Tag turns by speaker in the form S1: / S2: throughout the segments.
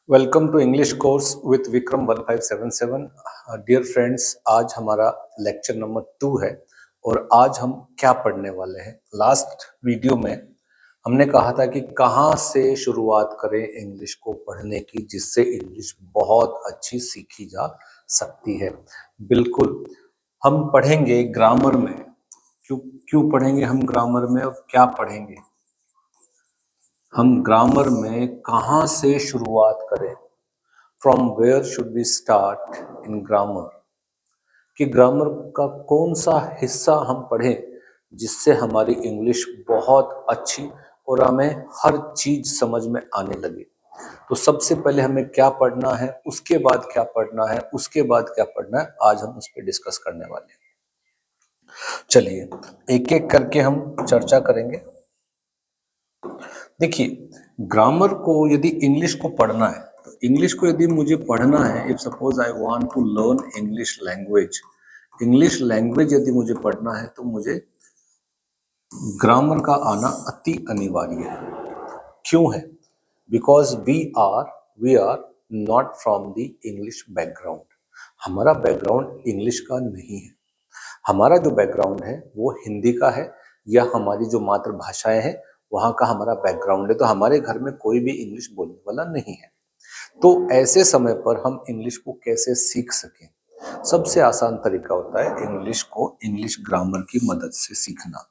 S1: Welcome to English course with Vikram 1577। Dear friends, आज हमारा lecture number 2 है और आज हम क्या पढ़ने वाले हैं। लास्ट वीडियो में हमने कहा था कि कहाँ से शुरुआत करें इंग्लिश को पढ़ने की जिससे इंग्लिश बहुत अच्छी सीखी जा सकती है। बिल्कुल, हम पढ़ेंगे ग्रामर में। क्यों क्यों पढ़ेंगे हम ग्रामर में और क्या पढ़ेंगे? हम ग्रामर में कहाँ से शुरुआत करें, from where should we start in grammar, कि ग्रामर का कौन सा हिस्सा हम पढ़ें जिससे हमारी इंग्लिश बहुत अच्छी और हमें हर चीज समझ में आने लगे। तो सबसे पहले हमें क्या पढ़ना है, उसके बाद क्या पढ़ना है, उसके बाद क्या पढ़ना है, आज हम उस पर डिस्कस करने वाले हैं। चलिए एक एक करके हम चर्चा करेंगे। देखिए, ग्रामर को यदि इंग्लिश को पढ़ना है, तो इंग्लिश को यदि मुझे पढ़ना है, if suppose I want to learn English language यदि मुझे पढ़ना है तो मुझे ग्रामर का आना अति अनिवार्य है। क्यों है? Because we are not from the English background. हमारा बैकग्राउंड इंग्लिश का नहीं है। हमारा जो बैकग्राउंड है वो हिंदी का है, या हमारी जो मातृभाषाएं हैं वहाँ का हमारा बैकग्राउंड है। तो हमारे घर में कोई भी इंग्लिश बोलने वाला नहीं है। तो ऐसे समय पर हम इंग्लिश को कैसे सीख सकें? सबसे आसान तरीका होता है इंग्लिश को इंग्लिश ग्रामर की मदद से सीखना।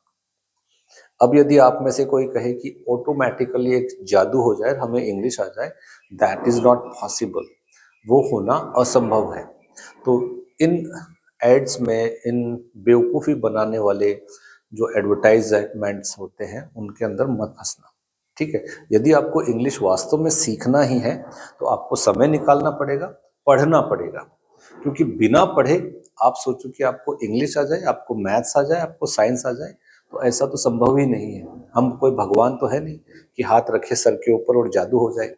S1: अब यदि आप में से कोई कहे कि ऑटोमेटिकली एक जादू हो जाए, हमें इंग्लिश आ जाए, दैट इज नॉट पॉसिबल। वो होना असंभव है। तो इन एड्स में, इन बेवकूफ़ी बनाने वाले जो एडवर्टाइजमेंट्स होते हैं उनके अंदर मत फंसना। ठीक है? यदि आपको इंग्लिश वास्तव में सीखना ही है तो आपको समय निकालना पड़ेगा, पढ़ना पड़ेगा। क्योंकि बिना पढ़े आप सोचो कि आपको इंग्लिश आ जाए, आपको मैथ्स आ जाए, आपको साइंस आ जाए, तो ऐसा तो संभव ही नहीं है। हम कोई भगवान तो है नहीं कि हाथ रखे सर के ऊपर और जादू हो जाए,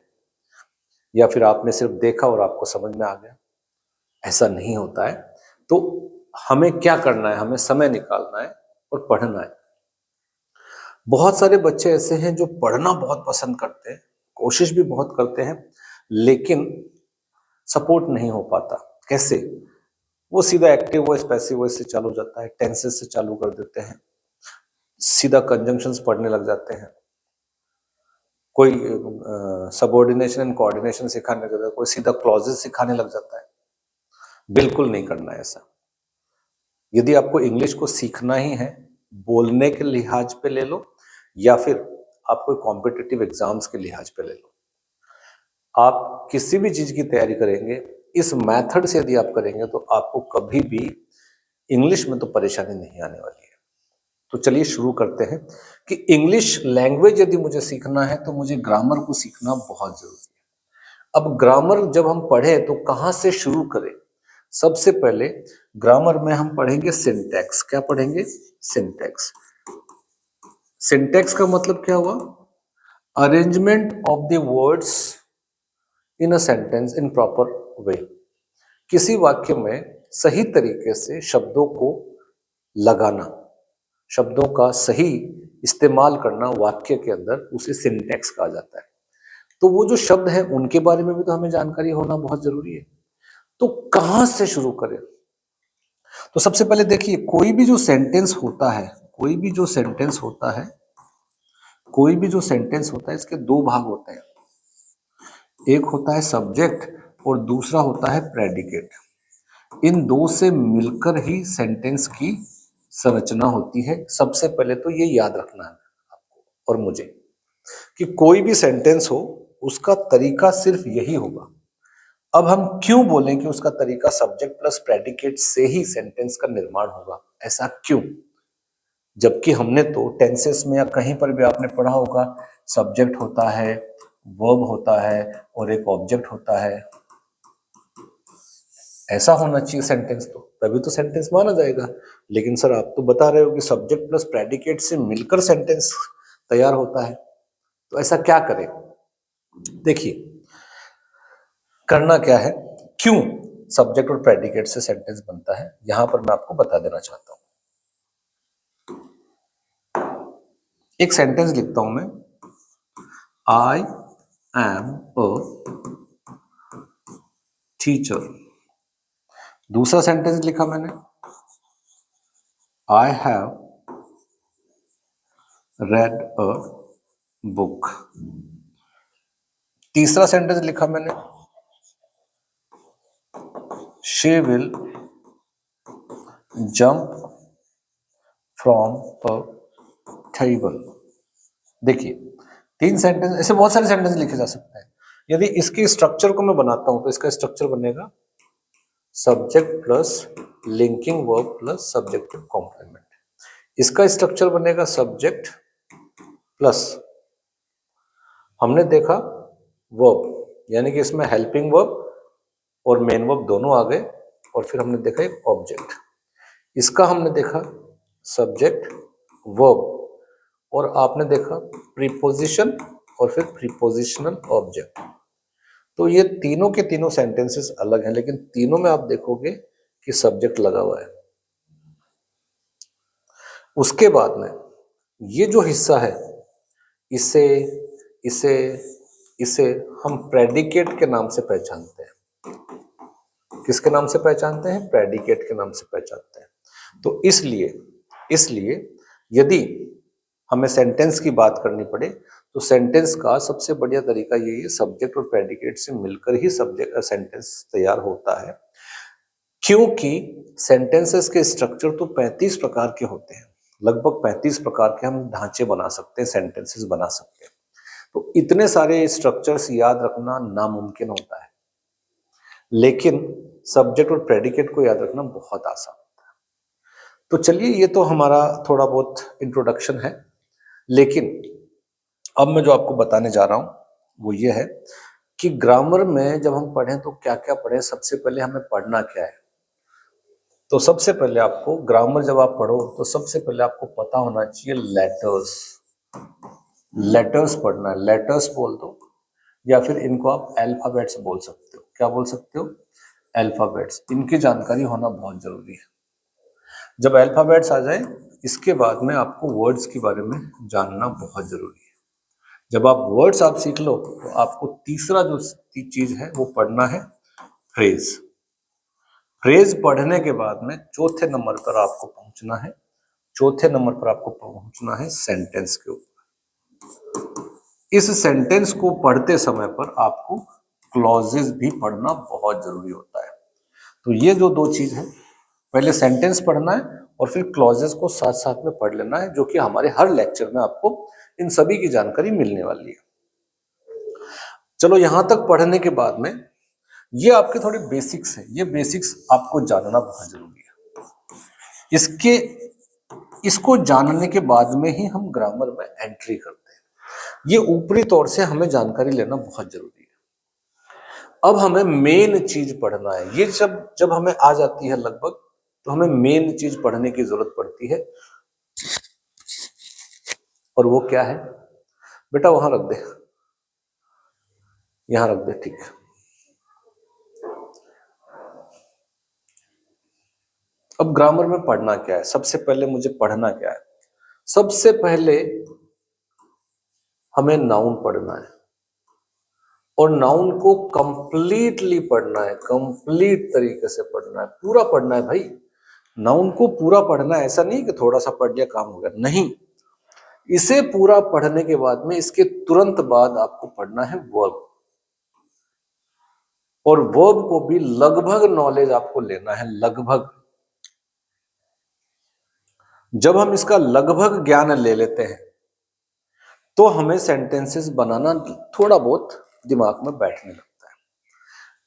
S1: या फिर आपने सिर्फ देखा और आपको समझ में आ गया। ऐसा नहीं होता है। तो हमें क्या करना है? हमें समय निकालना है और पढ़ना है। बहुत सारे बच्चे ऐसे हैं जो पढ़ना बहुत पसंद करते हैं, कोशिश भी बहुत करते हैं, लेकिन सपोर्ट नहीं हो पाता। कैसे? वो सीधा एक्टिव वॉइस पैसिव वॉइस से चालू हो जाता है, टेंसेस से चालू कर देते हैं, सीधा कंजंक्शंस पढ़ने लग जाते हैं, कोई सबऑर्डिनेशन एंड कोऑर्डिनेशन सिखाने लग जाता है, कोई सीधा क्लॉजेस सिखाने लग जाता है। बिल्कुल नहीं करना है ऐसा। यदि आपको इंग्लिश को सीखना ही है, बोलने के लिहाज पे ले लो, या फिर आप कोई कॉम्पिटिटिव एग्जाम्स के लिहाज पे ले लो। आप किसी भी चीज की तैयारी करेंगे, इस मेथड से यदि आप करेंगे तो आपको कभी भी इंग्लिश में तो परेशानी नहीं आने वाली है। तो चलिए शुरू करते हैं कि इंग्लिश लैंग्वेज यदि मुझे सीखना है तो मुझे ग्रामर को सीखना बहुत जरूरी है। अब ग्रामर जब हम पढ़े तो कहाँ से शुरू करें? सबसे पहले ग्रामर में हम पढ़ेंगे सिंटैक्स। क्या पढ़ेंगे? सिंटैक्स। सिंटैक्स का मतलब क्या हुआ? Arrangement of the words in a sentence in proper way. किसी वाक्य में सही तरीके से शब्दों को लगाना, शब्दों का सही इस्तेमाल करना वाक्य के अंदर, उसे सिंटैक्स कहा जाता है। तो वो जो शब्द है उनके बारे में भी तो हमें जानकारी होना बहुत जरूरी है। तो कहां से शुरू करें? तो सबसे पहले देखिए, कोई भी जो सेंटेंस होता है, कोई भी जो सेंटेंस होता है, कोई भी जो सेंटेंस होता है, इसके दो भाग होते हैं। एक होता है सब्जेक्ट और दूसरा होता है प्रेडिकेट। इन दो से मिलकर ही सेंटेंस की संरचना होती है। सबसे पहले तो ये याद रखना है आपको और मुझे, कि कोई भी सेंटेंस हो उसका तरीका सिर्फ यही होगा। अब हम क्यों बोलें कि उसका तरीका सब्जेक्ट प्लस प्रेडिकेट से ही सेंटेंस का निर्माण होगा? ऐसा क्यों? जबकि हमने तो टेंसेस में या कहीं पर भी आपने पढ़ा होगा, सब्जेक्ट होता है, वर्ब होता है और एक ऑब्जेक्ट होता है। ऐसा होना चाहिए सेंटेंस, तो तभी तो सेंटेंस माना जाएगा। लेकिन सर आप तो बता रहे हो कि सब्जेक्ट प्लस प्रेडिकेट से मिलकर सेंटेंस तैयार होता है, तो ऐसा क्या करें? देखिए, करना क्या है, क्यों सब्जेक्ट और प्रेडिकेट से सेंटेंस बनता है, यहां पर मैं आपको बता देना चाहता हूं। एक सेंटेंस लिखता हूं मैं, आई एम अ टीचर। दूसरा सेंटेंस लिखा मैंने, I have read a book. तीसरा सेंटेंस लिखा मैंने, she will jump from a table. देखिए, 3 सेंटेंस, ऐसे बहुत सारे सेंटेंस लिखे जा सकते हैं। यदि इसके स्ट्रक्चर को मैं बनाता हूं तो इसका स्ट्रक्चर बनेगा subject plus linking verb plus subjective complement. इसका स्ट्रक्चर बनेगा सब्जेक्ट प्लस, हमने देखा वर्ब, यानी कि इसमें हेल्पिंग वर्ब और मेन वर्ब दोनों आ गए, और फिर हमने देखा एक ऑब्जेक्ट। इसका हमने देखा सब्जेक्ट वर्ब, और आपने देखा प्रीपोजिशन और फिर प्रीपोजिशनल ऑब्जेक्ट। तो ये तीनों के तीनों सेंटेंसेस अलग हैं, लेकिन तीनों में आप देखोगे कि सब्जेक्ट लगा हुआ है। उसके बाद में ये जो हिस्सा है, इसे इसे इसे हम प्रेडिकेट के नाम से पहचानते हैं। किसके नाम से पहचानते हैं? प्रेडिकेट के नाम से पहचानते हैं। तो इसलिए यदि हमें सेंटेंस की बात करनी पड़े तो सेंटेंस का सबसे बढ़िया तरीका यही है, सब्जेक्ट और प्रेडिकेट से मिलकर ही सब्जेक्ट सेंटेंस तैयार होता है। क्योंकि सेंटेंसेस के स्ट्रक्चर तो 35 प्रकार के होते हैं, लगभग 35 प्रकार के हम ढांचे बना सकते हैं, सेंटेंसेस बना सकते हैं। तो इतने सारे स्ट्रक्चर्स याद रखना नामुमकिन होता है, लेकिन सब्जेक्ट और प्रेडिकेट को याद रखना बहुत आसान होता है। तो चलिए, ये तो हमारा थोड़ा बहुत इंट्रोडक्शन है, लेकिन अब मैं जो आपको बताने जा रहा हूं वो ये है कि ग्रामर में जब हम पढ़ें तो क्या क्या पढ़ें। सबसे पहले हमें पढ़ना क्या है? तो सबसे पहले आपको ग्रामर जब आप पढ़ो तो सबसे पहले आपको पता होना चाहिए लेटर्स। लेटर्स पढ़ना है, लेटर्स बोल दो, या फिर इनको आप अल्फाबेट्स बोल सकते हो। क्या बोल सकते हो? अल्फाबेट्स। इनकी जानकारी होना बहुत जरूरी है। जब अल्फाबेट्स आ जाए, इसके बाद में आपको वर्ड्स के बारे में जानना बहुत जरूरी है। जब आप वर्ड्स आप सीख लो तो आपको तीसरा जो चीज है वो पढ़ना है फ्रेज। फ्रेज पढ़ने के बाद में चौथे नंबर पर आपको पहुंचना है, चौथे नंबर पर आपको पहुंचना है सेंटेंस के ऊपर। इस सेंटेंस को पढ़ते समय पर आपको क्लॉजेस भी पढ़ना बहुत जरूरी होता है। तो ये जो 2 चीज है, पहले सेंटेंस पढ़ना है और फिर क्लॉजेस को साथ साथ में पढ़ लेना है, जो कि हमारे हर लेक्चर में आपको इन सभी की जानकारी मिलने वाली है। चलो, यहां तक पढ़ने के बाद में ये आपके थोड़े बेसिक्स हैं, ये बेसिक्स आपको जानना बहुत जरूरी है। इसको जानने के बाद में ही हम ग्रामर में एंट्री करते हैं। ये ऊपरी तौर से हमें जानकारी लेना बहुत जरूरी है। अब हमें मेन चीज पढ़ना है। ये जब हमें आ जाती है लगभग, तो हमें मेन चीज पढ़ने की जरूरत पड़ती है, और वो क्या है? बेटा वहां रख दे, यहां रख दे, ठीक है। अब ग्रामर में पढ़ना क्या है? सबसे पहले मुझे पढ़ना क्या है? सबसे पहले हमें नाउन पढ़ना है, और नाउन को कंप्लीटली पढ़ना है, कंप्लीट तरीके से पढ़ना है, पूरा पढ़ना है भाई। नाउन को पूरा पढ़ना है, ऐसा नहीं कि थोड़ा सा पढ़ लिया काम हो गया, नहीं। इसे पूरा पढ़ने के बाद में इसके तुरंत बाद आपको पढ़ना है वर्ब, और वर्ब को भी लगभग नॉलेज आपको लेना है, लगभग। जब हम इसका लगभग ज्ञान ले लेते हैं तो हमें सेंटेंसेस बनाना थोड़ा बहुत दिमाग में बैठने लगता है।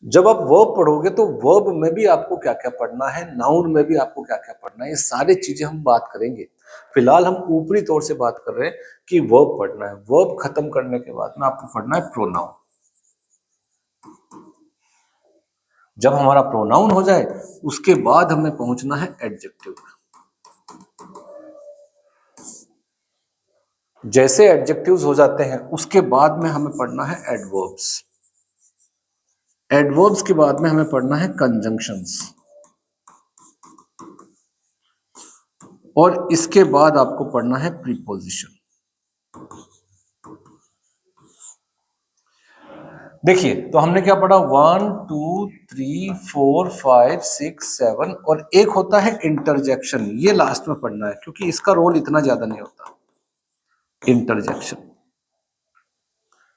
S1: जब आप वर्ब पढ़ोगे तो वर्ब में भी आपको क्या क्या पढ़ना है, नाउन में भी आपको क्या क्या पढ़ना है, ये सारी चीजें हम बात करेंगे। फिलहाल हम ऊपरी तौर से बात कर रहे हैं कि वर्ब पढ़ना है। वर्ब खत्म करने के बाद में आपको पढ़ना है प्रोनाउन। जब हमारा प्रोनाउन हो जाए उसके बाद हमें पहुंचना है एडजेक्टिव। जैसे एडजेक्टिव्स हो जाते हैं उसके बाद में हमें पढ़ना है एडवर्ब्स। एडवर्ब्स के बाद में हमें पढ़ना है कंजंक्शंस, और इसके बाद आपको पढ़ना है प्रीपोजिशन। देखिए, तो हमने क्या पढ़ा, 1 2 3 4 5 6 7, और एक होता है इंटरजेक्शन, ये लास्ट में पढ़ना है क्योंकि इसका रोल इतना ज्यादा नहीं होता। इंटरजेक्शन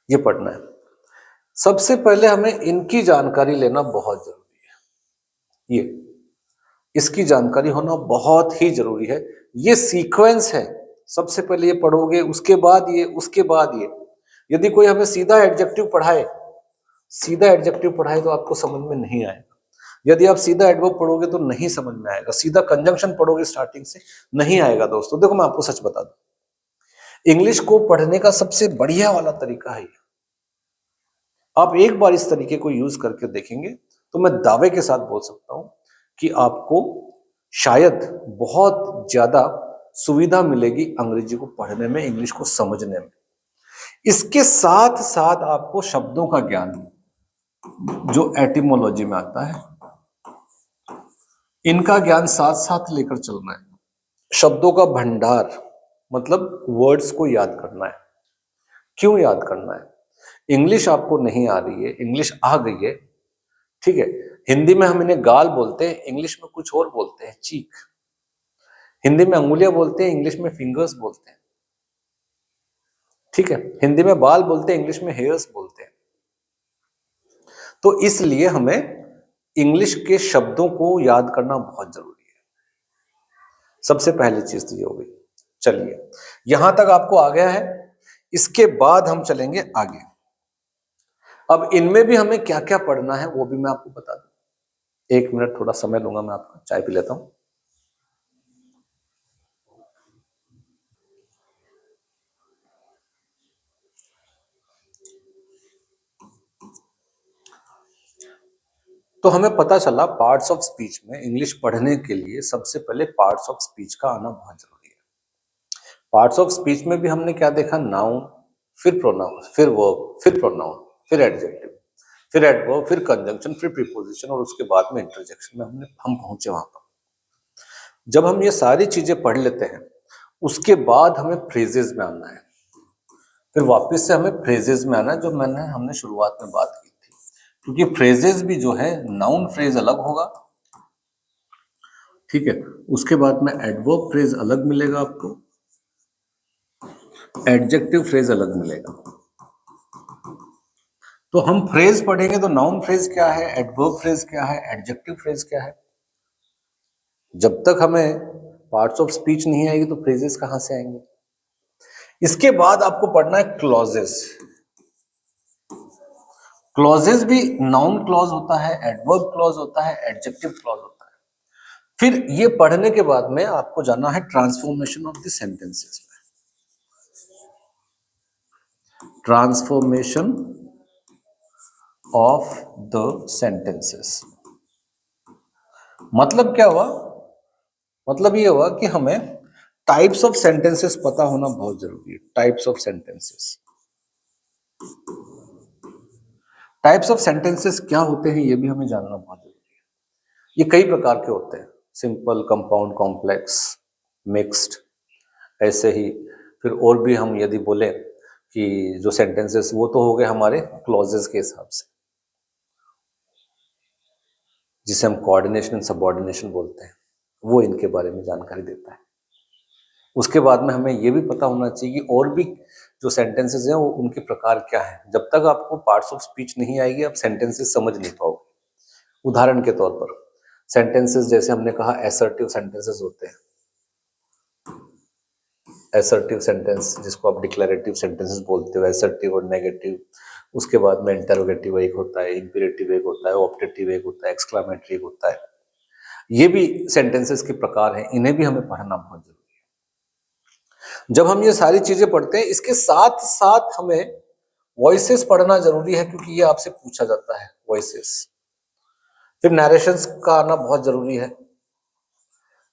S1: ये पढ़ना है। सबसे पहले हमें इनकी जानकारी लेना बहुत जरूरी है। ये इसकी जानकारी होना बहुत ही जरूरी है। ये सीक्वेंस है, सबसे पहले ये पढ़ोगे, उसके बाद ये, उसके बाद ये। यदि कोई हमें सीधा एडजेक्टिव पढ़ाए तो आपको समझ में नहीं आएगा। यदि आप सीधा एडवर्ब पढ़ोगे तो नहीं समझ में आएगा। सीधा कंजंक्शन पढ़ोगे स्टार्टिंग से, नहीं आएगा दोस्तों। देखो मैं आपको सच बता दूं, इंग्लिश को पढ़ने का सबसे बढ़िया वाला तरीका है, आप एक बार इस तरीके को यूज करके देखेंगे तो मैं दावे के साथ बोल सकता हूं कि आपको शायद बहुत ज्यादा सुविधा मिलेगी अंग्रेजी को पढ़ने में, इंग्लिश को समझने में। इसके साथ साथ आपको शब्दों का ज्ञान जो एटिमोलॉजी में आता है, इनका ज्ञान साथ साथ लेकर चलना है। शब्दों का भंडार मतलब वर्ड्स को याद करना है। क्यों याद करना है? इंग्लिश आपको नहीं आ रही है, इंग्लिश आ गई है, ठीक है। हिंदी में हम इन्हें गाल बोलते हैं, इंग्लिश में कुछ और बोलते हैं, चीक। हिंदी में अंगुलियां बोलते हैं, इंग्लिश में फिंगर्स बोलते हैं, ठीक है। हिंदी में बाल बोलते हैं, इंग्लिश में हेयर्स बोलते हैं। तो इसलिए हमें इंग्लिश के शब्दों को याद करना बहुत जरूरी है। सबसे पहली चीज तो ये हो गई। चलिए, यहां तक आपको आ गया है। इसके बाद हम चलेंगे आगे। अब इनमें भी हमें क्या क्या पढ़ना है वो भी मैं आपको बता दूं। 1 मिनट थोड़ा समय लूंगा मैं आपका, चाय पी लेता हूं। तो हमें पता चला पार्ट्स ऑफ स्पीच में इंग्लिश पढ़ने के लिए सबसे पहले पार्ट्स ऑफ स्पीच का आना बहुत जरूरी है। पार्ट्स ऑफ स्पीच में भी हमने क्या देखा, नाउन, फिर प्रोनाउन, फिर वर्ब, फिर प्रोनाउन, फिर एडजेक्टिव, फिर एडवर्ब, फिर कंजंक्शन, फिर प्रीपोजिशन, और उसके बाद में इंटरजेक्शन में हम पहुंचे वहां पर। जब हम ये सारी चीजें पढ़ लेते हैं उसके बाद हमें फ्रेजेस में आना है। फिर वापस से हमें फ्रेजेस में आना है, जो हमने शुरुआत में बात की थी। क्योंकि फ्रेजेस भी जो है, नाउन फ्रेज अलग होगा, ठीक है। उसके बाद में एडवर्ब फ्रेज अलग मिलेगा आपको, एडजेक्टिव फ्रेज अलग मिलेगा। तो हम फ्रेज पढ़ेंगे तो नाउन फ्रेज क्या है, एडवर्ब फ्रेज क्या है, एडजेक्टिव फ्रेज क्या है। जब तक हमें पार्ट्स ऑफ स्पीच नहीं आएगी तो फ्रेजेस कहां से आएंगे। इसके बाद आपको पढ़ना है क्लॉजेस। क्लॉजेस भी नाउन क्लॉज होता है, एडवर्ब क्लॉज होता है, एडजेक्टिव क्लॉज होता है। फिर ये पढ़ने के बाद में आपको जाना है ट्रांसफॉर्मेशन ऑफ द सेंटेंसेस में। ट्रांसफॉर्मेशन ऑफ द सेंटेंसेस मतलब क्या हुआ? मतलब ये हुआ कि हमें टाइप्स ऑफ सेंटेंसेस पता होना बहुत जरूरी है। Types of sentences, types of sentences क्या होते हैं ये भी हमें जानना बहुत जरूरी है। ये कई प्रकार के होते हैं, सिंपल, कंपाउंड, कॉम्प्लेक्स, मिक्स्ड, ऐसे ही। फिर और भी हम यदि बोले कि जो सेंटेंसेस, वो तो हो गए हमारे क्लॉजेस के हिसाब से, जिसे हम कोऑर्डिनेशन एंड सबऑर्डिनेशन बोलते हैं, वो इनके बारे में जानकारी देता है। उसके बाद में हमें ये भी पता होना चाहिए कि और भी जो सेंटेंसेस हैं वो उनके प्रकार क्या हैं। जब तक आपको पार्ट्स ऑफ स्पीच नहीं आएगी आप सेंटेंसेस समझ नहीं पाओगे। उदाहरण के तौर पर सेंटेंसेस, जैसे हमने कहा एसर्टिव सेंटेंसेस होते हैं। एसर्टिव सेंटेंस जिसको आप डिक्लेरेटिव सेंटेंसेस बोलते हो, एसर्टिव और नेगेटिव। उसके बाद में इंटरोगेटिव एक होता है, इंपेरेटिव एक होता है, ऑप्टेटिव एक होता है, एक्सक्लामेटरी एक होता है। ये भी सेंटेंसेस के प्रकार हैं, इन्हें भी हमें पढ़ना बहुत जरूरी है। जब हम ये सारी चीजें पढ़ते हैं इसके साथ साथ हमें वॉइसेस पढ़ना जरूरी है, क्योंकि ये आपसे पूछा जाता है, वॉइसेस। फिर नरेशंस का आना बहुत जरूरी है।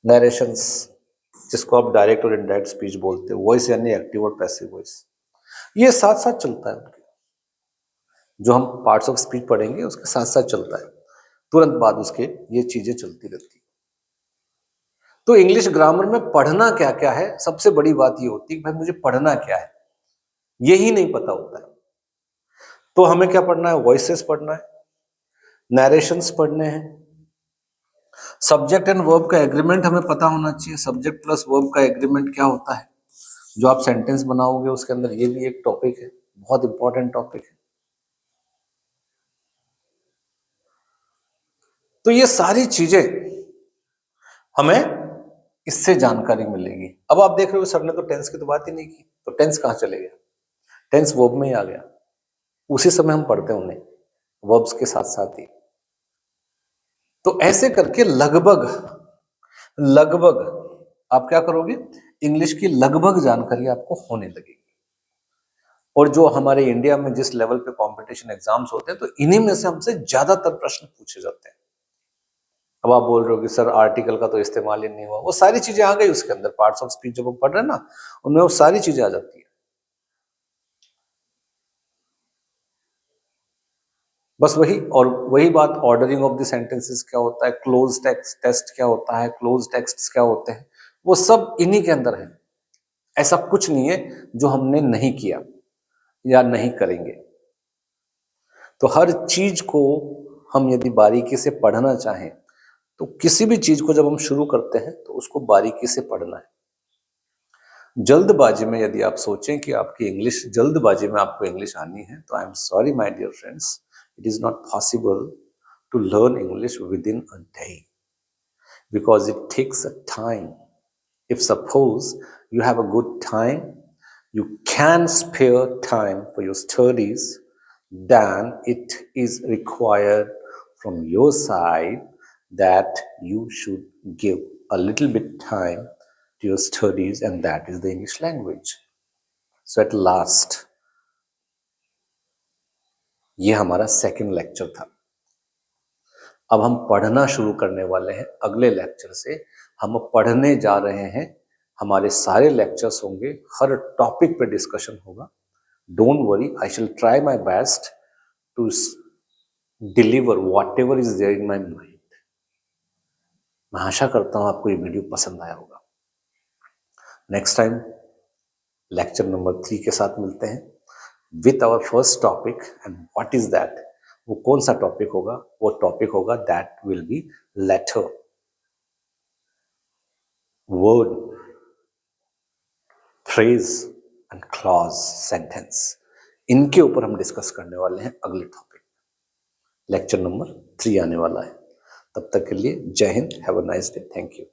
S1: नरेशंस जिसको आप डायरेक्ट और इनडायरेक्ट स्पीच बोलते हो, वॉइस यानी एक्टिव और पैसिव वॉइस, ये साथ साथ चलता है उनके। जो हम पार्ट्स ऑफ स्पीच पढ़ेंगे उसके साथ साथ चलता है, तुरंत बाद उसके ये चीजें चलती रहती है। तो इंग्लिश ग्रामर में पढ़ना क्या क्या है, सबसे बड़ी बात ये होती है कि भाई मुझे पढ़ना क्या है, यही नहीं पता होता है। तो हमें क्या पढ़ना है? वॉइसेस पढ़ना है, नरेशंस पढ़ने हैं, सब्जेक्ट एंड वर्ब का एग्रीमेंट हमें पता होना चाहिए। सब्जेक्ट प्लस वर्ब का एग्रीमेंट क्या होता है, जो आप सेंटेंस बनाओगे उसके अंदर, ये भी एक टॉपिक है, बहुत इंपॉर्टेंट टॉपिक है। तो ये सारी चीजें हमें इससे जानकारी मिलेगी। अब आप देख रहे हो सर ने तो टेंस की तो बात ही नहीं की, तो टेंस कहाँ चले गया? टेंस वर्ब में ही आ गया, उसी समय हम पढ़ते हैं उन्हें वर्ब्स के साथ साथ ही। तो ऐसे करके लगभग लगभग आप क्या करोगे, इंग्लिश की लगभग जानकारी आपको होने लगेगी। और जो हमारे इंडिया में जिस लेवल पे कंपटीशन एग्जाम्स होते हैं, तो इन्हीं में से हमसे ज्यादातर प्रश्न पूछे जाते हैं। अब आप बोल रहे हो कि सर आर्टिकल का तो इस्तेमाल ही नहीं हुआ, वो सारी चीजें आ गई उसके अंदर। पार्ट्स ऑफ स्पीच जब हम पढ़ रहे हैं ना, उनमें वो सारी चीजें आ जाती है। बस वही, और वही बात, ऑर्डरिंग ऑफ द सेंटेंसेस क्या होता है, क्लोज टेक्स्ट टेस्ट क्या होता है, क्लोज टेक्स्ट क्या होते हैं, वो सब इन्हीं के अंदर है। ऐसा कुछ नहीं है जो हमने नहीं किया या नहीं करेंगे। तो हर चीज को हम यदि बारीकी से पढ़ना चाहें, तो किसी भी चीज को जब हम शुरू करते हैं तो उसको बारीकी से पढ़ना है। जल्दबाजी में यदि आप सोचें कि आपकी इंग्लिश, जल्दबाजी में आपको इंग्लिश आनी है, तो I am sorry my dear friends, it is not possible to learn English within a day, because it takes a time. If suppose you have a good time, you can spare time for your studies, then it is required from your side that you should give a little bit time to your studies, and that is the English language. So at last, ये हमारा second lecture था। अब हम पढ़ना शुरू करने वाले हैं अगले लेक्चर से। हम पढ़ने जा रहे हैं, हमारे सारे लेक्चर्स होंगे, हर टॉपिक पे डिस्कशन होगा। Don't worry, I shall try my best to deliver whatever is there in my mind. मैं आशा करता हूं आपको ये वीडियो पसंद आया होगा। नेक्स्ट टाइम लेक्चर नंबर 3 के साथ मिलते हैं with our first topic. And what is that, वो कौन सा टॉपिक होगा? वो टॉपिक होगा that will be letter, word, phrase and clause, sentence. इनके ऊपर हम डिस्कस करने वाले हैं अगले टॉपिक। लेक्चर नंबर 3 आने वाला है। तब तक के लिए जय Hind, have a nice day, thank you.